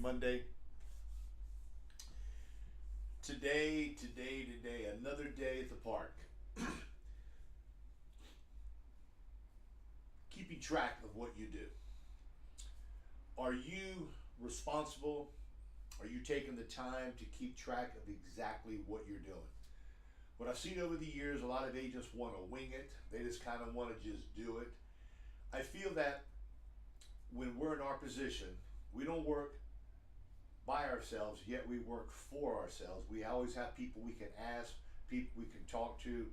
Monday. Today, another day at the park. Keeping track of what you do. Are you responsible? Are you taking the time to keep track of exactly what you're doing? What I've seen over the years, a lot of agents want to wing it. They just kind of want to just do it. I feel that when we're in our position, we don't work by ourselves, yet we work for ourselves. We always have people we can ask, people we can talk to.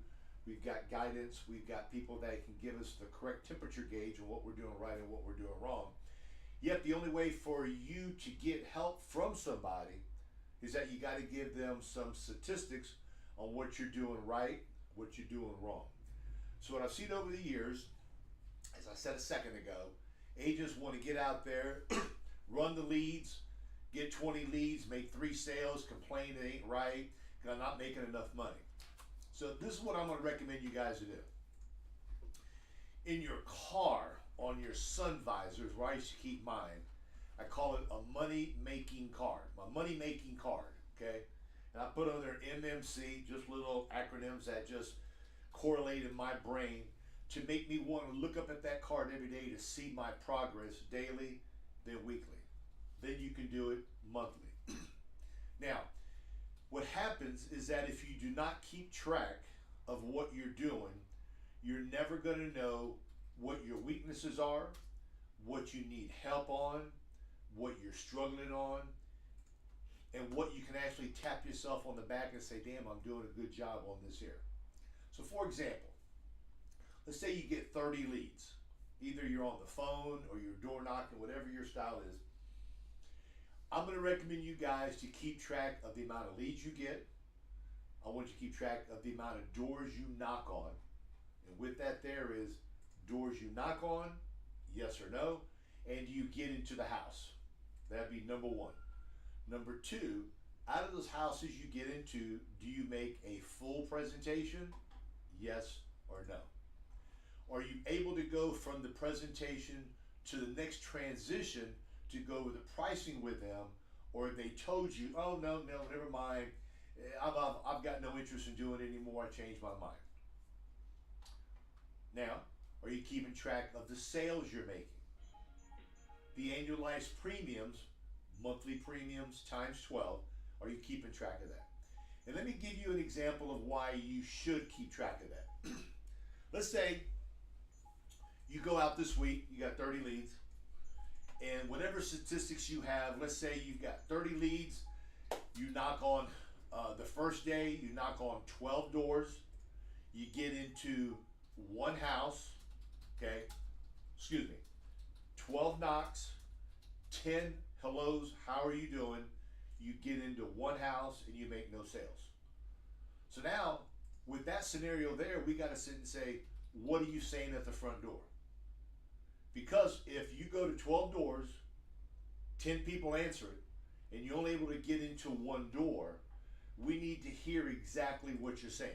We've got guidance. We've got people that can give us the correct temperature gauge on what we're doing right and what we're doing wrong. Yet the only way for you to get help from somebody is that you got to give them some statistics on what you're doing right, what you're doing wrong. So what I've seen over the years, as I said a second ago, agents want to get out there, run the leads, get 20 leads, make 3 sales, complain it ain't right, because I'm not making enough money. So this is what I'm going to recommend you guys to do. In your car, on your sun visors, where I used to keep mine, I call it a money-making card. My money-making card, okay? And I put on there MMC, just little acronyms that just correlate in my brain to make me want to look up at that card every day to see my progress daily, then weekly. Then you can do it monthly. Now, what happens is that if you do not keep track of what you're doing, you're never going to know what your weaknesses are, what you need help on, what you're struggling on, and what you can actually tap yourself on the back and say, damn, I'm doing a good job on this here. So for example, let's say you get 30 leads. Either you're on the phone or you're door knocking, whatever your style is. I'm going to recommend you guys to keep track of the amount of leads you get. I want you to keep track of the amount of doors you knock on. And with that there is doors you knock on, yes or no, and do you get into the house? That'd be number 1. Number 2, out of those houses you get into, do you make a full presentation? Yes or no? Are you able to go from the presentation to the next transition to go with the pricing with them, or they told you, oh no, never mind, I've got no interest in doing it anymore, I changed my mind. Now, are you keeping track of the sales you're making? The annualized premiums, monthly premiums times 12, are you keeping track of that? And let me give you an example of why you should keep track of that. Let's say you go out this week, you got 30 leads, and whatever statistics you have, let's say you've got 30 leads, you knock on, the first day, you knock on 12 doors, you get into 1 house, okay, 12 knocks, 10 hellos, how are you doing? You get into 1 house and you make no sales. So now, with that scenario there, we got to sit and say, what are you saying at the front door? Because if you go to 12 doors, 10 people answer it, and you're only able to get into 1 door, we need to hear exactly what you're saying.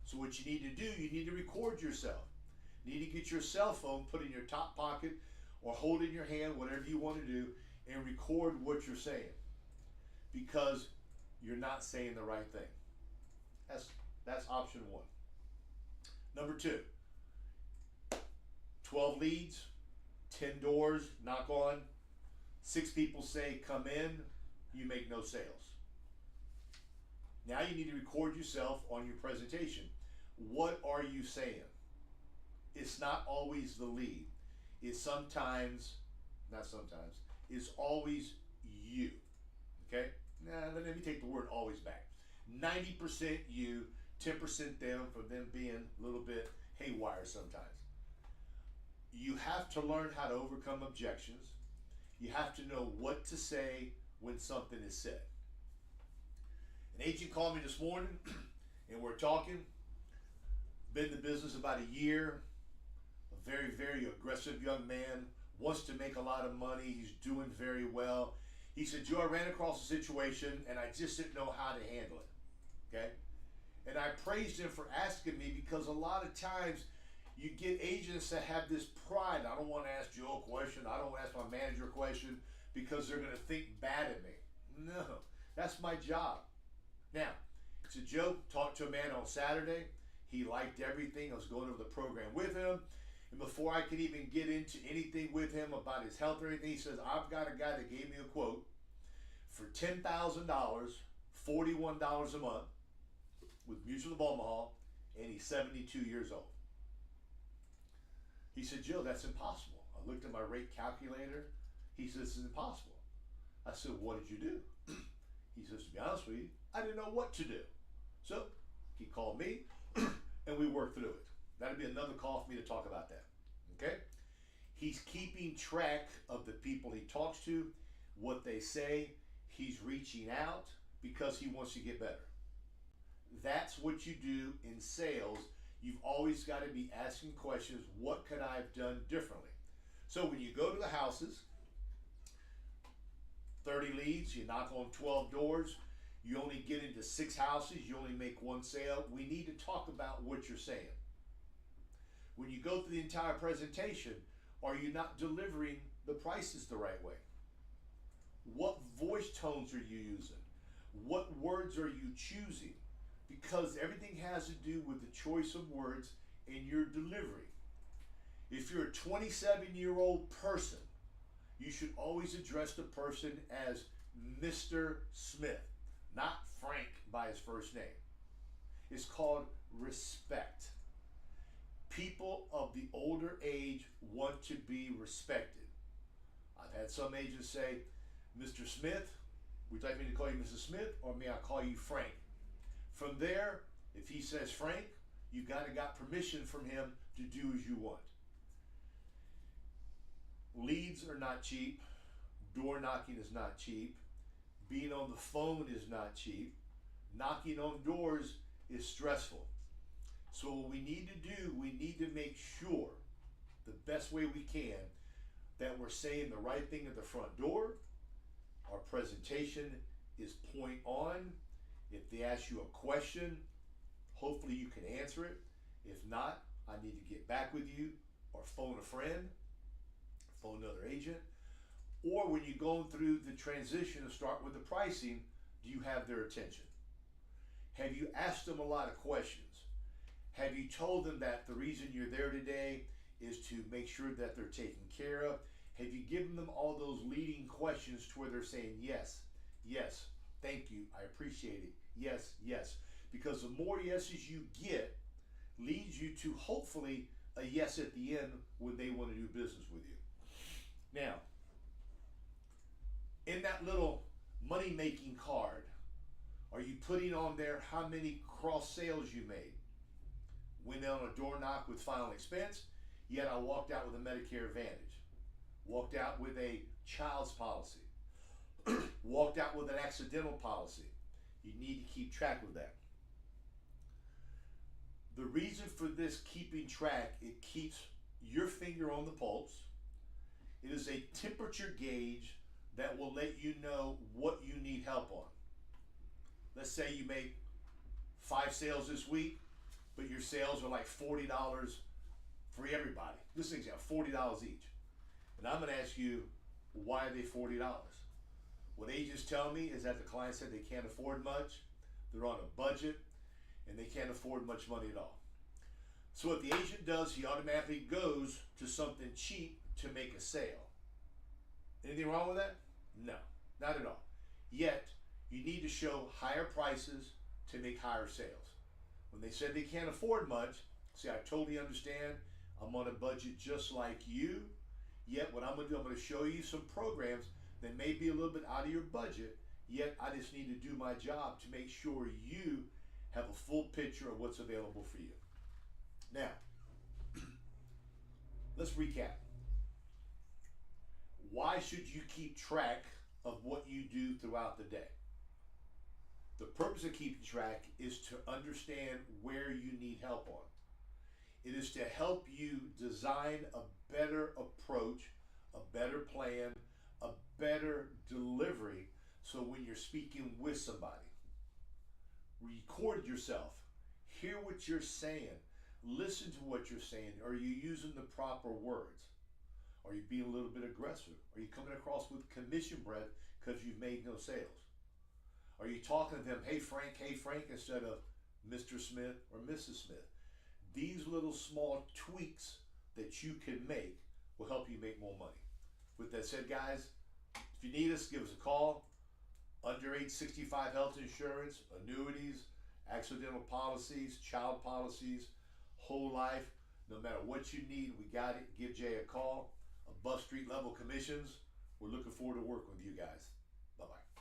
So what you need to do, you need to record yourself. You need to get your cell phone, put it in your top pocket, or hold it in your hand, whatever you want to do, and record what you're saying. Because you're not saying the right thing. That's option 1. Number 2, 12 leads, 10 doors, knock on, 6 people say come in, you make no sales. Now you need to record yourself on your presentation. What are you saying? It's not always the lead. It's sometimes, not sometimes, it's always you. Okay? Now let me take the word always back. 90% you, 10% them, from them being a little bit haywire sometimes. You have to learn how to overcome objections. You have to know what to say when something is said. An agent called me this morning and we're talking. Been in the business about a year. A very, very aggressive young man. Wants to make a lot of money. He's doing very well. He said, Joe, I ran across a situation and I just didn't know how to handle it. Okay? And I praised him for asking me, because a lot of times you get agents that have this pride. I don't want to ask Joe a question. I don't want to ask my manager a question, because they're going to think bad of me. No, that's my job. Now, it's a joke. Talked to a man on Saturday. He liked everything. I was going over the program with him. And before I could even get into anything with him about his health or anything, he says, I've got a guy that gave me a quote for $10,000, $41 a month with Mutual of Omaha, and he's 72 years old. He said, Joe, that's impossible. I looked at my rate calculator. He says, it's impossible. I said, what did you do? He says, to be honest with you, I didn't know what to do. So he called me and we worked through it. That'd be another call for me to talk about that. Okay? He's keeping track of the people he talks to, what they say. He's reaching out because he wants to get better. That's what you do in sales. You've always got to be asking questions. What could I have done differently? So when you go to the houses, 30 leads, you knock on 12 doors, you only get into 6 houses, you only make 1 sale. We need to talk about what you're saying. When you go through the entire presentation, are you not delivering the prices the right way? What voice tones are you using? What words are you choosing? Because everything has to do with the choice of words in your delivery. If you're a 27-year-old person, you should always address the person as Mr. Smith, not Frank by his first name. It's called respect. People of the older age want to be respected. I've had some agents say, Mr. Smith, would you like me to call you Mr. Smith, or may I call you Frank? From there, if he says Frank, you've got permission from him to do as you want. Leads are not cheap. Door knocking is not cheap. Being on the phone is not cheap. Knocking on doors is stressful. So what we need to do, we need to make sure, the best way we can, that we're saying the right thing at the front door. Our presentation is point on. If they ask you a question, hopefully you can answer it. If not, I need to get back with you, or phone a friend, phone another agent. Or when you're going through the transition and start with the pricing, do you have their attention? Have you asked them a lot of questions? Have you told them that the reason you're there today is to make sure that they're taken care of? Have you given them all those leading questions to where they're saying yes, yes, thank you, I appreciate it, yes, yes. Because the more yeses you get leads you to hopefully a yes at the end when they want to do business with you. Now, in that little money-making card, are you putting on there how many cross sales you made? Went on a door knock with final expense, yet I walked out with a Medicare Advantage. Walked out with a child's policy. Walked out with an accidental policy. You need to keep track of that. The reason for this keeping track, it keeps your finger on the pulse. It is a temperature gauge that will let you know what you need help on. Let's say you make 5 sales this week, but your sales are like $40 for everybody. This thing's got $40 each. And I'm going to ask you, why are they $40? What agents tell me is that the client said they can't afford much, they're on a budget, and they can't afford much money at all. So what the agent does, he automatically goes to something cheap to make a sale. Anything wrong with that? No, not at all. Yet, you need to show higher prices to make higher sales. When they said they can't afford much, see, I totally understand. I'm on a budget just like you. Yet what I'm going to do, I'm going to show you some programs that may be a little bit out of your budget, yet I just need to do my job to make sure you have a full picture of what's available for you. Now, let's recap. Why should you keep track of what you do throughout the day? The purpose of keeping track is to understand where you need help on. It is to help you design a better approach, a better plan, a better delivery, so when you're speaking with somebody, record yourself, hear what you're saying, listen to what you're saying. Are you using the proper words? Are you being a little bit aggressive? Are you coming across with commission breath because you've made no sales? Are you talking to them, hey Frank, instead of Mr. Smith or Mrs. Smith? These little small tweaks that you can make will help you make more money. With that said, guys, if you need us, give us a call. Under age 65 health insurance, annuities, accidental policies, child policies, whole life, no matter what you need, we got it. Give Jay a call. Above street level commissions. We're looking forward to working with you guys. Bye-bye.